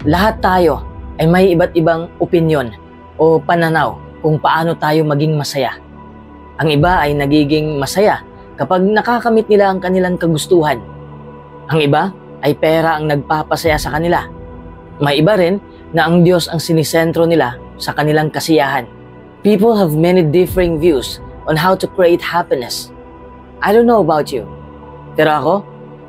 Lahat tayo ay may iba't ibang opinyon o pananaw kung paano tayo maging masaya. Ang iba ay nagiging masaya kapag nakakamit nila ang kanilang kagustuhan. Ang iba ay pera ang nagpapasaya sa kanila. May iba rin na ang Diyos ang sinisentro nila sa kanilang kasiyahan. People have many differing views on how to create happiness. I don't know about you, pero ako,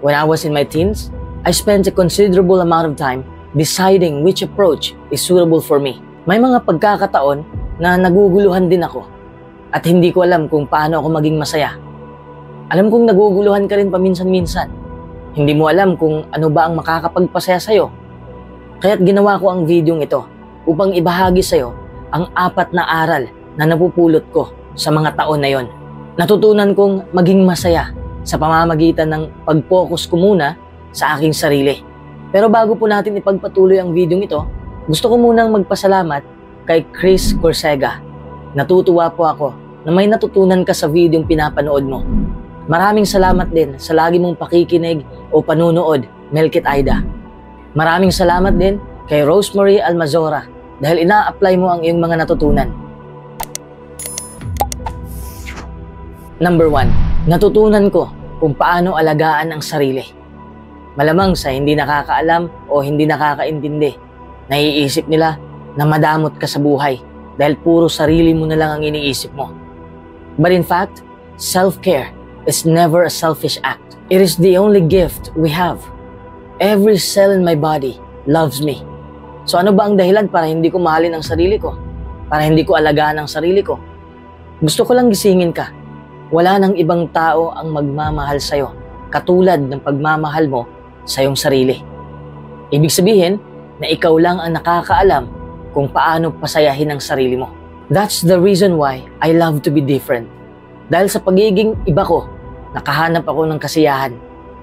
when I was in my teens, I spent a considerable amount of time deciding which approach is suitable for me. May mga pagkakataon na naguguluhan din ako at hindi ko alam kung paano ako maging masaya. Alam kong naguguluhan ka rin paminsan-minsan. Hindi mo alam kung ano ba ang makakapagpasaya sa'yo. Kaya't ginawa ko ang videong ito upang ibahagi sa'yo ang 4 na aral na napupulot ko sa mga taon na yon. Natutunan kong maging masaya sa pamamagitan ng pag-focus ko muna sa aking sarili. Pero bago po natin ipagpatuloy ang videong ito, gusto ko munang magpasalamat kay Chris Corsega. Natutuwa po ako na may natutunan ka sa videong pinapanood mo. Maraming salamat din sa lagi mong pakikinig o panunood, Melkit Aida. Maraming salamat din kay Rosemary Almazora dahil ina-apply mo ang iyong mga natutunan. Number 1, natutunan ko kung paano alagaan ang sarili. Malamang sa hindi nakakaalam o hindi nakakaintindi, naiisip nila na madamot ka sa buhay dahil puro sarili mo na lang ang iniisip mo. But in fact, self-care is never a selfish act. It is the only gift we have. Every cell in my body loves me. So ano ba ang dahilan para hindi ko mahalin ang sarili ko? Para hindi ko alagaan ang sarili ko? Gusto ko lang gisingin ka. Wala nang ibang tao ang magmamahal sa'yo, katulad ng pagmamahal mo sa iyong sarili. Ibig sabihin na ikaw lang ang nakakaalam kung paano pasayahin ang sarili mo. That's the reason why I love to be different. Dahil sa pagiging iba ko, nakahanap ako ng kasiyahan.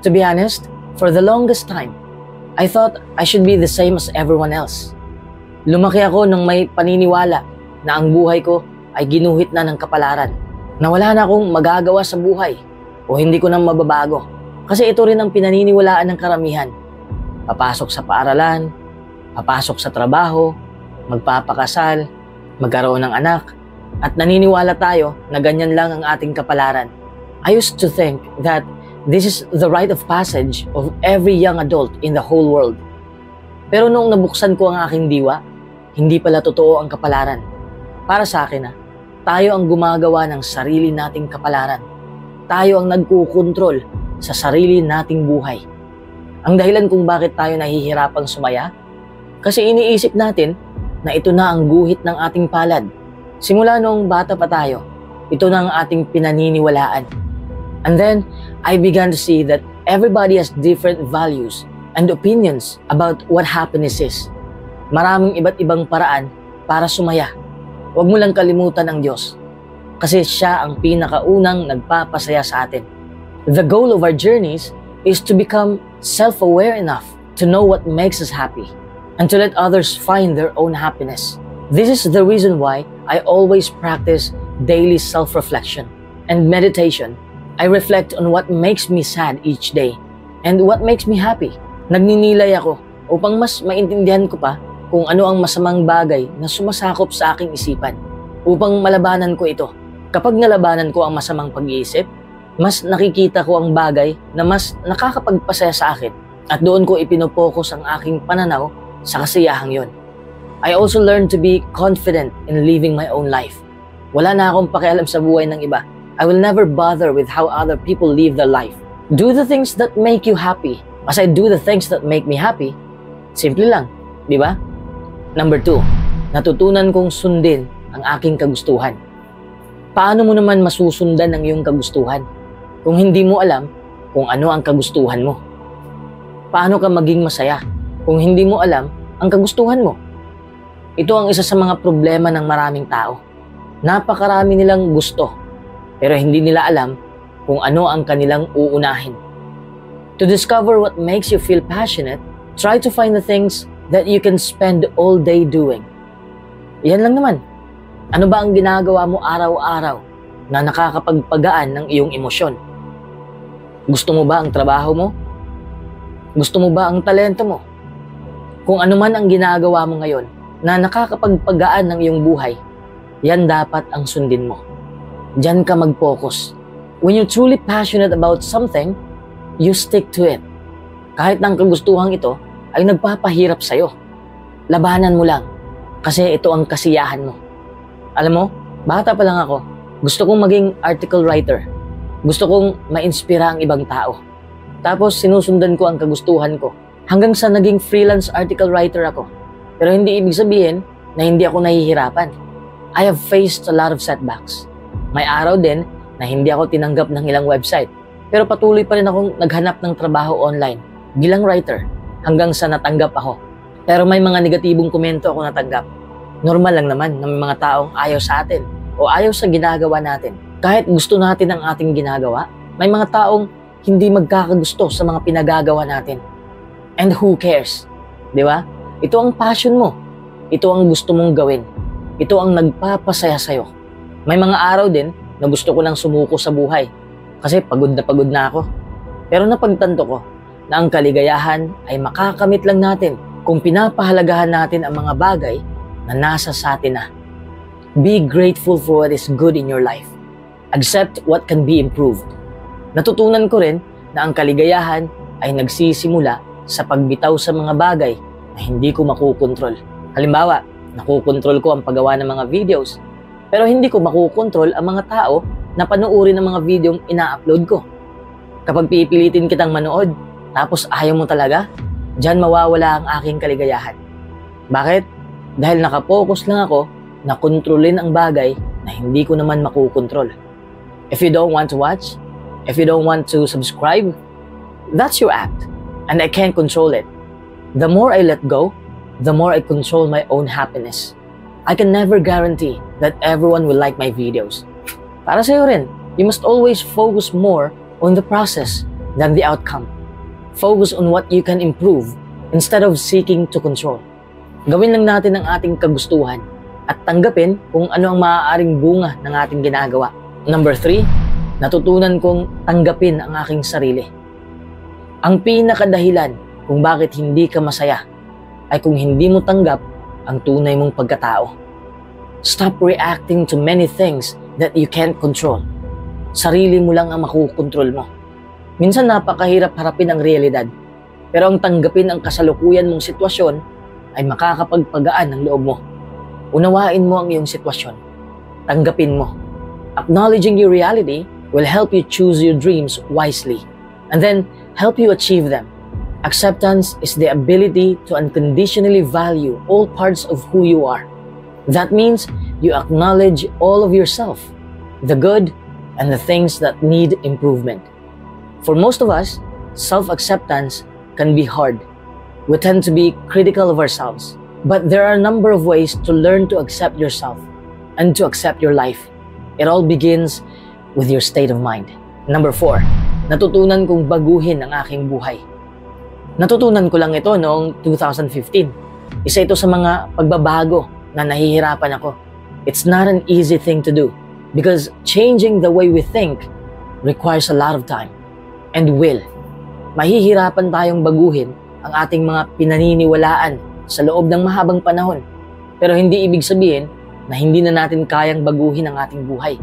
To be honest, for the longest time, I thought I should be the same as everyone else. Lumaki ako nang may paniniwala na ang buhay ko ay ginuhit na ng kapalaran, na wala na akong magagawa sa buhay o hindi ko na mababago. Kasi ito rin ang pinaniniwalaan ng karamihan. Papasok sa paaralan, papasok sa trabaho, magpapakasal, magkaroon ng anak, at naniniwala tayo na ganyan lang ang ating kapalaran. I used to think that this is the rite of passage of every young adult in the whole world. Pero noong nabuksan ko ang aking diwa, hindi pala totoo ang kapalaran. Para sa akin, tayo ang gumagawa ng sarili nating kapalaran. Tayo ang nagkukontrol sa sarili nating buhay. Ang dahilan kung bakit tayo nahihirapang sumaya, kasi iniisip natin na ito na ang guhit ng ating palad. Simula noong bata pa tayo, ito na ang ating pinaniniwalaan. And then, I began to see that everybody has different values and opinions about what happiness is. Maraming iba't ibang paraan para sumaya. Huwag mo lang kalimutan ang Diyos, kasi siya ang pinakaunang nagpapasaya sa atin. The goal of our journeys is to become self-aware enough to know what makes us happy and to let others find their own happiness. This is the reason why I always practice daily self-reflection and meditation. I reflect on what makes me sad each day and what makes me happy. Nagninilay ako upang mas maintindihan ko pa kung ano ang masamang bagay na sumasakop sa aking isipan upang malabanan ko ito. Kapag nalabanan ko ang masamang pag-iisip, mas nakikita ko ang bagay na mas nakakapagpasaya sa akin at doon ko ipinopokus ang aking pananaw sa kasiyahang yon. I also learned to be confident in living my own life. Wala na akong pakialam sa buhay ng iba. I will never bother with how other people live their life. Do the things that make you happy as I do the things that make me happy. Simple lang, di ba? Number 2, natutunan kong sundin ang aking kagustuhan. Paano mo naman masusundan ang iyong kagustuhan kung hindi mo alam kung ano ang kagustuhan mo? Paano ka maging masaya kung hindi mo alam ang kagustuhan mo? Ito ang isa sa mga problema ng maraming tao. Napakarami nilang gusto, pero hindi nila alam kung ano ang kanilang uunahin. To discover what makes you feel passionate, try to find the things that you can spend all day doing. Yan lang naman. Ano ba ang ginagawa mo araw-araw na nakakapagpagaan ng iyong emosyon? Gusto mo ba ang trabaho mo? Gusto mo ba ang talento mo? Kung ano man ang ginagawa mo ngayon na nakakapagpagaan ng iyong buhay, yan dapat ang sundin mo. Diyan ka mag-focus. When you're truly passionate about something, you stick to it. Kahit ng kagustuhang ito ay nagpapahirap sa'yo. Labanan mo lang kasi ito ang kasiyahan mo. Alam mo, bata pa lang ako, gusto kong maging article writer. Gusto kong ma-inspira ang ibang tao. Tapos sinusundan ko ang kagustuhan ko hanggang sa naging freelance article writer ako. Pero hindi ibig sabihin na hindi ako nahihirapan. I have faced a lot of setbacks. May araw din na hindi ako tinanggap ng ilang website. Pero patuloy pa rin akong naghanap ng trabaho online bilang writer hanggang sa natanggap ako. Pero may mga negatibong komento ako natanggap. Normal lang naman na may mga taong ayaw sa atin o ayaw sa ginagawa natin. Kahit gusto natin ang ating ginagawa, may mga taong hindi magkakagusto sa mga pinagagawa natin. And who cares? Di ba? Ito ang passion mo. Ito ang gusto mong gawin. Ito ang nagpapasaya sa'yo. May mga araw din na gusto ko lang sumuko sa buhay kasi pagod na ako. Pero napagtanto ko na ang kaligayahan ay makakamit lang natin kung pinapahalagahan natin ang mga bagay na nasa sa atin na. Be grateful for what is good in your life. Accept what can be improved. Natutunan ko rin na ang kaligayahan ay nagsisimula sa pagbitaw sa mga bagay na hindi ko makukontrol. Halimbawa, nakukontrol ko ang paggawa ng mga videos, pero hindi ko makukontrol ang mga tao na panuorin ng mga videong ina-upload ko. Kapag pipilitin kitang manood, tapos ayaw mo talaga, diyan mawawala ang aking kaligayahan. Bakit? Dahil nakapokus lang ako na kontrolin ang bagay na hindi ko naman makukontrol. If you don't want to watch, if you don't want to subscribe, that's your act, and I can't control it. The more I let go, the more I control my own happiness. I can never guarantee that everyone will like my videos. Para sa'yo rin, you must always focus more on the process than the outcome. Focus on what you can improve instead of seeking to control. Gawin lang natin ang ating kagustuhan at tanggapin kung ano ang maaaring bunga ng ating ginagawa. Number 3, natutunan kong tanggapin ang aking sarili. Ang pinakadahilan kung bakit hindi ka masaya ay kung hindi mo tanggap ang tunay mong pagkatao. Stop reacting to many things that you can't control. Sarili mo lang ang makukontrol mo. Minsan napakahirap harapin ang realidad, pero ang tanggapin ang kasalukuyan mong sitwasyon ay makakapagpagaan ng loob mo. Unawain mo ang iyong sitwasyon. Tanggapin mo. Acknowledging your reality will help you choose your dreams wisely and then help you achieve them. Acceptance is the ability to unconditionally value all parts of who you are. That means you acknowledge all of yourself, the good and the things that need improvement. For most of us, self-acceptance can be hard. We tend to be critical of ourselves, but there are a number of ways to learn to accept yourself and to accept your life. It all begins with your state of mind. Number 4, natutunan kong baguhin ang aking buhay. Natutunan ko lang ito noong 2015. Isa ito sa mga pagbabago na nahihirapan ako. It's not an easy thing to do because changing the way we think requires a lot of time and will. Mahihirapan tayong baguhin ang ating mga pinaniniwalaan sa loob ng mahabang panahon. Pero hindi ibig sabihin na hindi na natin kayang baguhin ang ating buhay.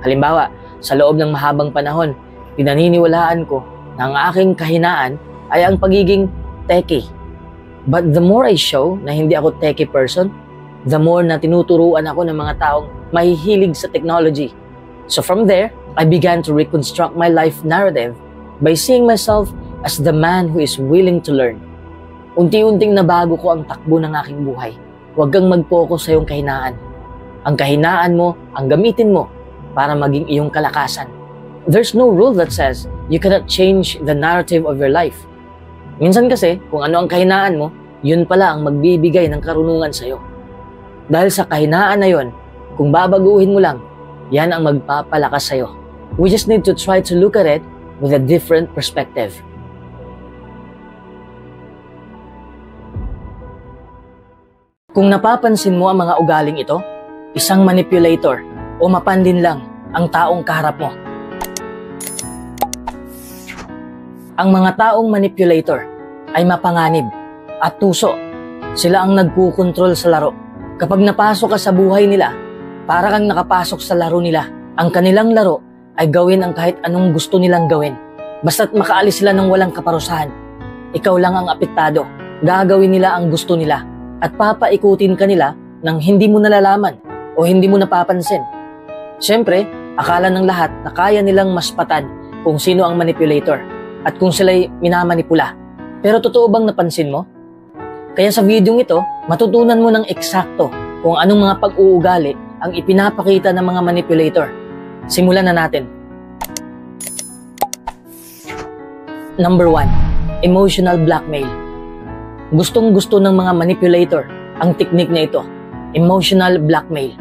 Halimbawa, sa loob ng mahabang panahon, pinaniniwalaan ko na ang aking kahinaan ay ang pagiging techie. But the more I show na hindi ako techie person, the more na tinuturuan ako ng mga taong mahihilig sa technology. So from there, I began to reconstruct my life narrative by seeing myself as the man who is willing to learn. Unti-unting nabago ko ang takbo ng aking buhay. Huwag kang mag-focus sa iyong kahinaan. Ang kahinaan mo, ang gamitin mo para maging iyong kalakasan. There's no rule that says you cannot change the narrative of your life. Minsan kasi, kung ano ang kahinaan mo, yun pala ang magbibigay ng karunungan sa iyo. Dahil sa kahinaan na yun, kung babaguhin mo lang, yan ang magpapalakas sa iyo. We just need to try to look at it with a different perspective. Kung napapansin mo ang mga ugaling ito, isang manipulator o mapandin lang ang taong kaharap mo. Ang mga taong manipulator ay mapanganib at tuso Sila ang nagkukontrol sa laro. Kapag napasok ka sa buhay nila, para kang nakapasok sa laro nila. Ang kanilang laro ay gawin ang kahit anong gusto nilang gawin. Basta't makaalis sila ng walang kaparusahan. Ikaw lang ang apektado. Gagawin nila ang gusto nila at papaikutin ka nila nang hindi mo nalalaman o hindi mo napapansin. Siyempre, akala ng lahat na kaya nilang maspatan kung sino ang manipulator at kung sila'y minamanipula. Pero totoo bang napansin mo? Kaya sa videong ito, matutunan mo ng eksakto kung anong mga pag-uugali ang ipinapakita ng mga manipulator. Simulan na natin. Number 1. Emotional blackmail. Gustong-gusto ng mga manipulator ang teknik na ito. Emotional blackmail.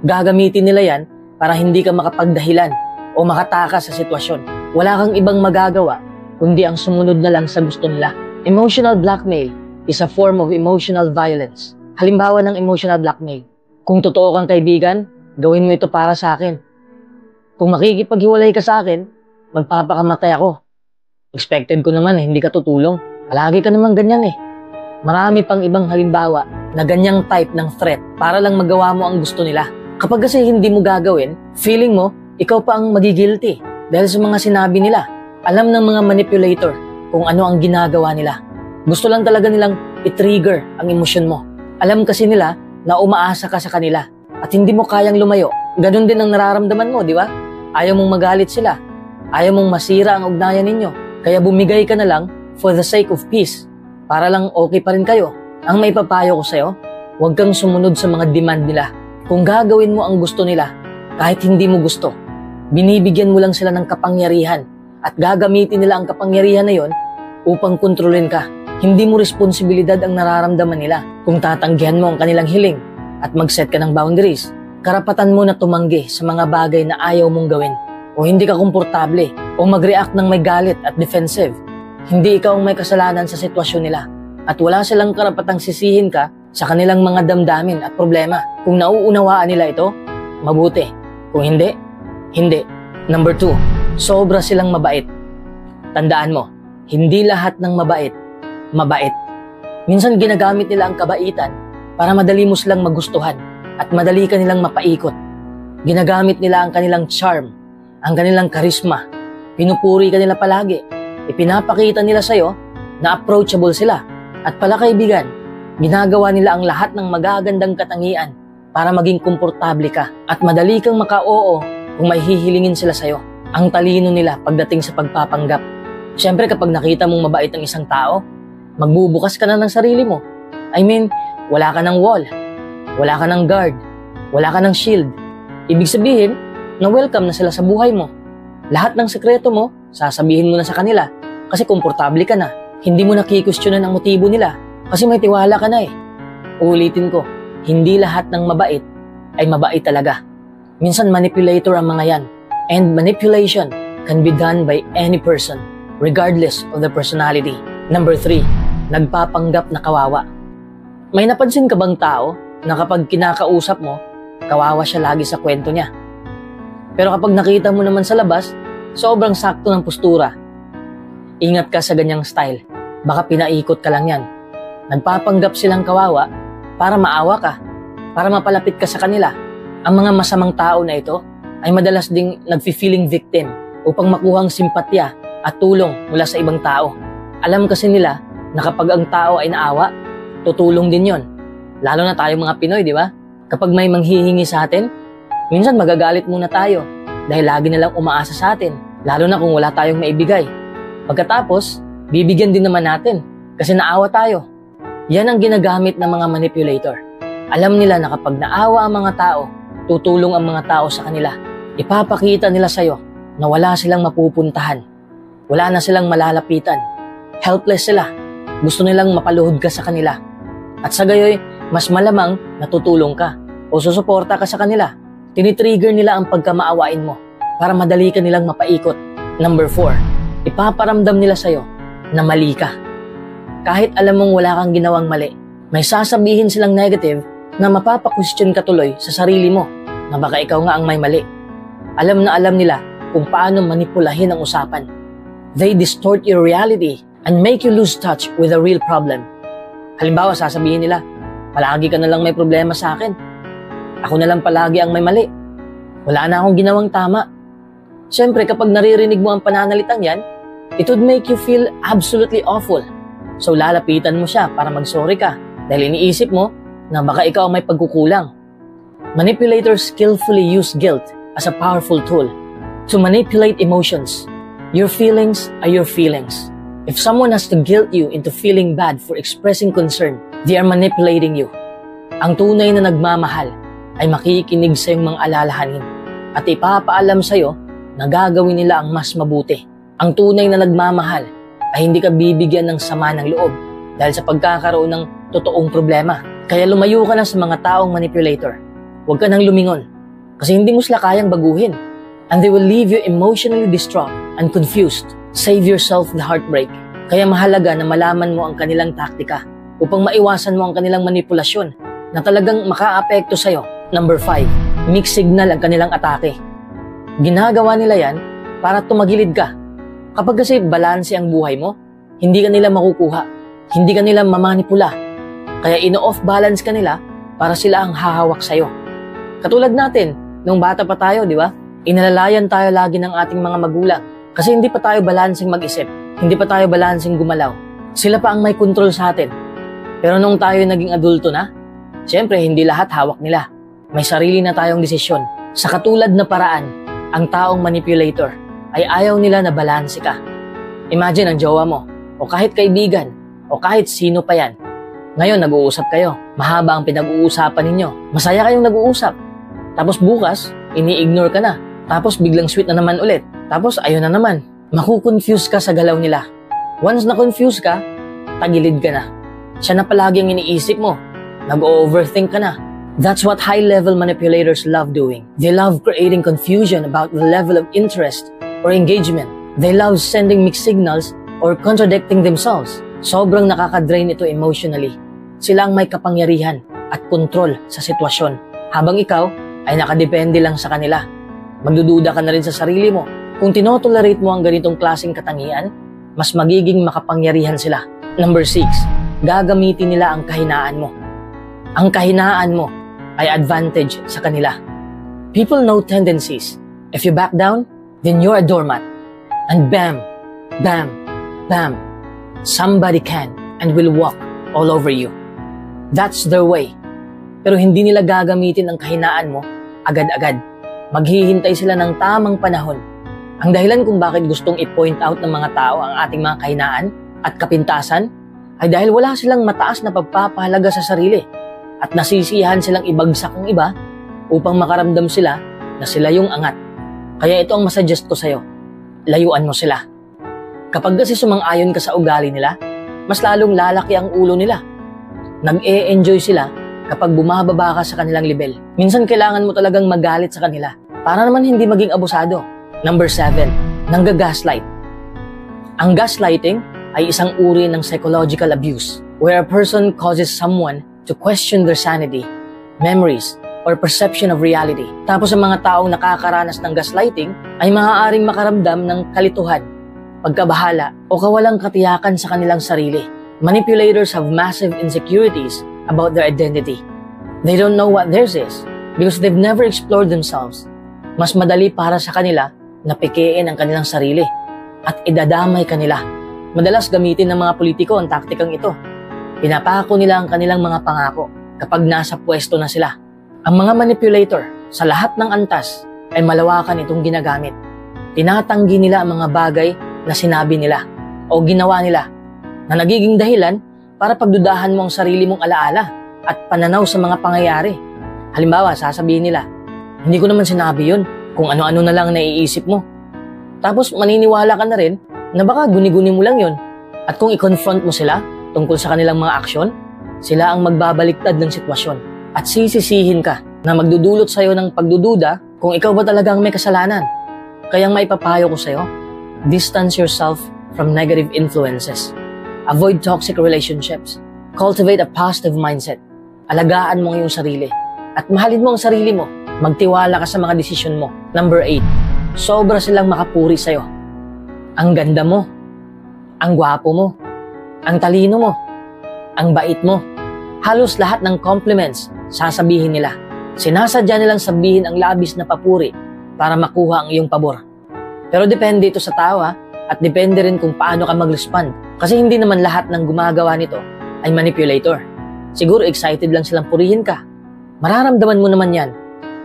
Gagamitin nila yan para hindi ka makapagdahilan o makatakas sa sitwasyon. Wala kang ibang magagawa kundi ang sumunod na lang sa gusto nila. Emotional blackmail is a form of emotional violence. Halimbawa ng emotional blackmail. Kung totoo kang kaibigan, gawin mo ito para sa akin. Kung makikipaghiwalay ka sa akin, magpapakamatay ako. Expected ko naman hindi ka tutulong. Palagi ka naman ganyan eh. Marami pang ibang halimbawa na ganyang type ng threat para lang magawa mo ang gusto nila. Kapag kasi hindi mo gagawin, feeling mo, ikaw pa ang magigilty dahil sa mga sinabi nila. Alam ng mga manipulator kung ano ang ginagawa nila. Gusto lang talaga nilang i-trigger ang emosyon mo. Alam kasi nila na umaasa ka sa kanila at hindi mo kayang lumayo. Ganon din ang nararamdaman mo, di ba? Ayaw mong magalit sila. Ayaw mong masira ang ugnayan ninyo. Kaya bumigay ka na lang for the sake of peace. Para lang okay pa rin kayo. Ang may papayo ko sa'yo, huwag kang sumunod sa mga demand nila. Kung gagawin mo ang gusto nila, kahit hindi mo gusto, binibigyan mo lang sila ng kapangyarihan at gagamitin nila ang kapangyarihan na yon upang kontrolin ka. Hindi mo responsibilidad ang nararamdaman nila. Kung tatanggihan mo ang kanilang hiling at mag-set ka ng boundaries, karapatan mo na tumanggi sa mga bagay na ayaw mong gawin o hindi ka komportable o mag-react ng may galit at defensive. Hindi ikaw ang may kasalanan sa sitwasyon nila at wala silang karapatang sisihin ka sa kanilang mga damdamin at problema. Kung nauunawaan nila ito, mabuti. Kung hindi, hindi. Number 2, sobra silang mabait. Tandaan mo, hindi lahat ng mabait. Minsan ginagamit nila ang kabaitan para madali mo silang magustuhan at madali ka nilang mapaikot. Ginagamit nila ang kanilang charm, ang kanilang charisma. Pinupuri ka nila palagi. Ipinapakita nila sa'yo na approachable sila. At pala kaibigan, ginagawa nila ang lahat ng magagandang katangian para maging komportable ka at madali kang maka-oo kung may hihilingin sila sa'yo. Ang talino nila pagdating sa pagpapanggap. Siyempre kapag nakita mong mabait ang isang tao, magbubukas ka na ng sarili mo. I mean, wala ka ng wall, wala ka ng guard, wala ka ng shield. Ibig sabihin, na welcome na sila sa buhay mo. Lahat ng sekreto mo, sasabihin mo na sa kanila kasi komportable ka na. Hindi mo nakikwestiyonan ang motibo nila kasi may tiwala ka na eh. Uulitin ko, hindi lahat ng mabait ay mabait talaga. Minsan manipulator ang mga yan. And manipulation can be done by any person, regardless of the personality. Number 3, nagpapanggap na kawawa. May napansin ka bang tao na kapag kinakausap mo, kawawa siya lagi sa kwento niya? Pero kapag nakita mo naman sa labas, sobrang sakto ng postura. Ingat ka sa ganyang style. Baka pinaikot ka lang yan. Nagpapanggap silang kawawa para maawa ka, para mapalapit ka sa kanila. Ang mga masamang tao na ito ay madalas ding nagfi-feeling victim upang makuha ang simpatya at tulong mula sa ibang tao. Alam kasi nila na kapag ang tao ay naawa, tutulong din yon. Lalo na tayo mga Pinoy, di ba? Kapag may manghihingi sa atin, minsan magagalit muna tayo dahil lagi nilang umaasa sa atin, lalo na kung wala tayong maibigay. Pagkatapos, bibigyan din naman natin kasi naawa tayo. Yan ang ginagamit ng mga manipulator. Alam nila na kapag naawa ang mga tao, tutulong ang mga tao sa kanila. Ipapakita nila sa'yo na wala silang mapupuntahan. Wala na silang malalapitan. Helpless sila. Gusto nilang mapaluhod ka sa kanila. At sa gayoy, mas malamang natutulong ka o susuporta ka sa kanila. Tinitrigger nila ang pagkamaawain mo para madali ka nilang mapaikot. Number 4, ipaparamdam nila sa'yo na mali ka. Kahit alam mong wala kang ginawang mali, may sasabihin silang negative na mapapa-question ka tuloy sa sarili mo na baka ikaw nga ang may mali. Alam na alam nila kung paano manipulahin ang usapan. They distort your reality and make you lose touch with the real problem. Halimbawa, sasabihin nila, palagi ka na lang may problema sa akin. Ako na lang palagi ang may mali. Wala na akong ginawang tama. Siyempre, kapag naririnig mo ang pananalitang yan, it would make you feel absolutely awful. So lalapitan mo siya para mag-sorry ka dahil iniisip mo na baka ikaw ang may pagkukulang. Manipulators skillfully use guilt as a powerful tool to manipulate emotions. Your feelings are your feelings. If someone has to guilt you into feeling bad for expressing concern, they are manipulating you. Ang tunay na nagmamahal ay makikinig sa iyong mga alalahanin at ipapaalam sa iyo na gagawin nila ang mas mabuti. Ang tunay na nagmamahal ay hindi ka bibigyan ng sama ng loob dahil sa pagkakaroon ng totoong problema. Kaya lumayo ka na sa mga taong manipulator. Huwag ka nang lumingon kasi hindi mo sila kayang baguhin. And they will leave you emotionally distraught and confused. Save yourself the heartbreak. Kaya mahalaga na malaman mo ang kanilang taktika upang maiwasan mo ang kanilang manipulasyon na talagang makaapekto sa'yo. Number 5, mixed signal ang kanilang atake. Ginagawa nila yan para tumagilid ka. Kapag kasi balanse ang buhay mo, hindi ka nila makukuha. Hindi ka nila mamanipula. Kaya ino-off balance ka nila para sila ang hahawak sa'yo. Katulad natin, nung bata pa tayo, di ba? Inalalayan tayo lagi ng ating mga magulang kasi hindi pa tayo balanseng mag-isip, hindi pa tayo balanseng gumalaw. Sila pa ang may control sa atin. Pero nung tayo naging adulto na, siyempre hindi lahat hawak nila. May sarili na tayong desisyon. Sa katulad na paraan, ang taong manipulator ay ayaw nila na balanse ka. Imagine ang jowa mo, o kahit kaibigan, o kahit sino pa yan. Ngayon nag-uusap kayo, mahaba ang pinag-uusapan ninyo, masaya kayong nag-uusap. Tapos bukas, ini-ignore ka na. Tapos biglang sweet na naman ulit. Tapos ayun na naman. Makukonfuse ka sa galaw nila. Once na-confuse ka, tagilid ka na. Siya na palagi ang iniisip mo. Nag-overthink ka na. That's what high-level manipulators love doing. They love creating confusion about the level of interest or engagement. They love sending mixed signals or contradicting themselves. Sobrang nakaka-drain ito emotionally. Sila ang may kapangyarihan at kontrol sa sitwasyon. Habang ikaw ay nakadepende lang sa kanila. Magdududa ka na rin sa sarili mo. Kung tinotolerate mo ang ganitong klaseng katangian, mas magiging makapangyarihan sila. Number 6, gagamitin nila ang kahinaan mo. Ang kahinaan mo ay advantage sa kanila. People know tendencies. If you back down, then you're a doormat. And bam, bam, bam, somebody can and will walk all over you. That's their way. Pero hindi nila gagamitin ang kahinaan mo agad-agad. Maghihintay sila ng tamang panahon. Ang dahilan kung bakit gustong i-point out ng mga tao ang ating mga kahinaan at kapintasan ay dahil wala silang mataas na pagpapahalaga sa sarili at nasisiyahan silang ibagsak ang iba upang makaramdam sila na sila yung angat. Kaya ito ang masuggest ko sa'yo. Layuan mo sila. Kapag kasi sumang-ayon ka sa ugali nila, mas lalong lalaki ang ulo nila. Nag-e-enjoy sila kapag bumababa ka sa kanilang level. Minsan kailangan mo talagang magalit sa kanila para naman hindi maging abusado. Number 7, nanggagaslight. Ang gaslighting ay isang uri ng psychological abuse where a person causes someone to question their sanity, memories, or perception of reality. Tapos ang mga taong nakakaranas ng gaslighting ay maaaring makaramdam ng kalituhan, pagkabahala, o kawalang katiyakan sa kanilang sarili. Manipulators have massive insecurities about their identity. They don't know what theirs is because they've never explored themselves. Mas madali para sa kanila na pekein ang kanilang sarili at idadamay kanila. Madalas gamitin ng mga politiko ang taktikang ito. Pinapako nila ang kanilang mga pangako kapag nasa pwesto na sila. Ang mga manipulator sa lahat ng antas ay malawakan itong ginagamit. Tinatanggi nila ang mga bagay na sinabi nila o ginawa nila na nagiging dahilan para pagdudahan mo ang sarili mong alaala at pananaw sa mga pangyayari. Halimbawa, sasabihin nila, hindi ko naman sinabi yun, kung ano-ano na lang naiisip mo. Tapos maniniwala ka na rin na baka guni-guni mo lang yun. At kung i-confront mo sila tungkol sa kanilang mga aksyon, sila ang magbabaliktad ng sitwasyon. At sisisihin ka na magdudulot sa'yo ng pagdududa kung ikaw ba talagang may kasalanan. Kaya maipapayo ko sa'yo, distance yourself from negative influences. Avoid toxic relationships. Cultivate a positive mindset. Alagaan mo ang iyong sarili. At mahalin mo ang sarili mo. Magtiwala ka sa mga desisyon mo. Number 8, sobra silang makapuri sa'yo. Ang ganda mo. Ang gwapo mo. Ang talino mo. Ang bait mo. Halos lahat ng compliments sasabihin nila. Sinasadya nilang sabihin ang labis na papuri para makuha ang iyong pabor. Pero depende ito sa tao at depende rin kung paano ka mag-respond. Kasi hindi naman lahat ng gumagawa nito ay manipulator. Siguro excited lang silang purihin ka. Mararamdaman mo naman yan.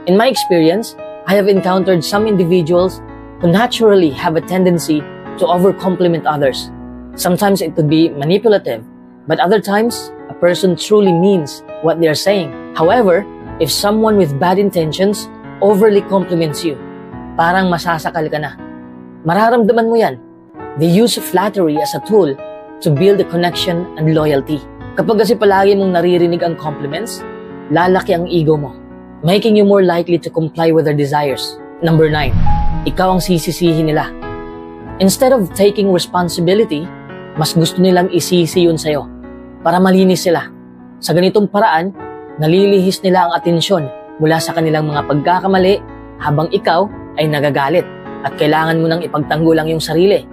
In my experience, I have encountered some individuals who naturally have a tendency to over-compliment others. Sometimes it could be manipulative, but other times, a person truly means what they are saying. However, if someone with bad intentions overly compliments you, parang masasakal ka na. Mararamdaman mo yan. They use flattery as a tool to build a connection and loyalty. Kapag kasi palagi mong naririnig ang compliments, lalaki ang ego mo, making you more likely to comply with their desires. Number 9, ikaw ang sisisihin nila. Instead of taking responsibility, mas gusto nilang isisi yun sa'yo para malinis sila. Sa ganitong paraan, nalilihis nila ang atensyon mula sa kanilang mga pagkakamali habang ikaw ay nagagalit at kailangan mo nang ipagtanggol ang iyong sarili.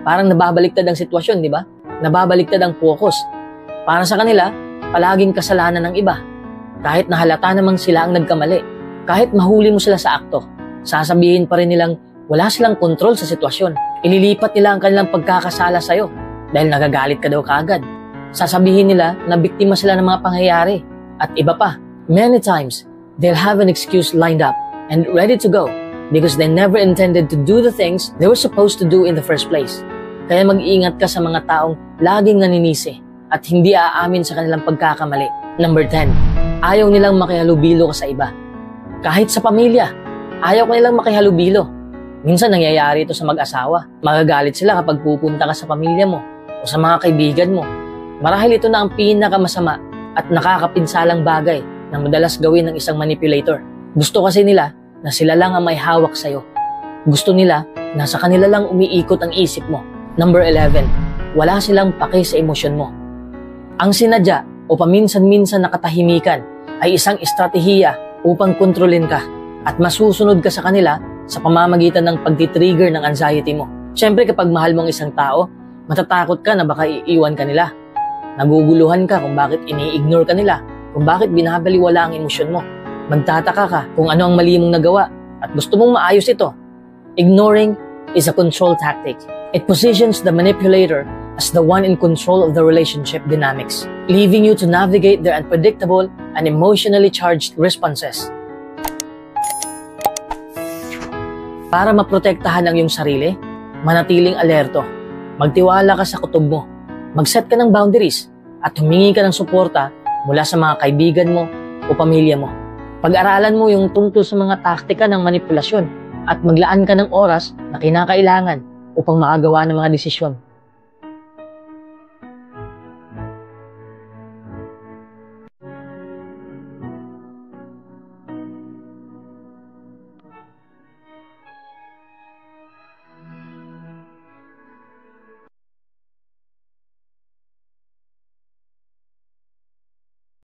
Parang nababaliktad ang sitwasyon, di ba? Nababaliktad ang focus. Para sa kanila, palaging kasalanan ng iba. Kahit nahalata namang sila ang nagkamali, kahit mahuli mo sila sa akto, sasabihin pa rin nilang wala silang kontrol sa sitwasyon. Ililipat nila ang kanilang pagkakasala sa'yo dahil nagagalit ka daw kaagad. Sasabihin nila na biktima sila ng mga pangyayari. At iba pa, many times, they'll have an excuse lined up and ready to go because they never intended to do the things they were supposed to do in the first place. Kaya mag-iingat ka sa mga taong laging naninisi at hindi aamin sa kanilang pagkakamali. Number 10, ayaw nilang makihalubilo ka sa iba. Kahit sa pamilya, ayaw ka nilang makihalubilo. Minsan nangyayari ito sa mag-asawa. Magagalit sila kapag pupunta ka sa pamilya mo o sa mga kaibigan mo. Marahil ito na ang pinakamasama at nakakapinsalang bagay na madalas gawin ng isang manipulator. Gusto kasi nila na sila lang ang may hawak sa'yo. Gusto nila na sa kanila lang umiikot ang isip mo. Number 11, wala silang pake sa emosyon mo. Ang sinadya o paminsan-minsan na katahimikan ay isang estratehiya upang kontrolin ka at masusunod ka sa kanila sa pamamagitan ng pagtitrigger ng anxiety mo. Siyempre kapag mahal mong isang tao, matatakot ka na baka iiwan ka nila. Naguguluhan ka kung bakit ini-ignore ka nila, kung bakit binabaliwala ang emosyon mo. Magtataka ka kung ano ang mali mong nagawa at gusto mong maayos ito. Ignoring is a control tactic. It positions the manipulator as the one in control of the relationship dynamics, leaving you to navigate their unpredictable and emotionally charged responses. Para maprotektahan ang iyong sarili, manatiling alerto. Magtiwala ka sa kutob mo. Mag-set ka ng boundaries at humingi ka ng suporta mula sa mga kaibigan mo o pamilya mo. Pag-aralan mo yung tungkol sa mga taktika ng manipulasyon at maglaan ka ng oras na kinakailangan upang makagawa ng mga desisyon.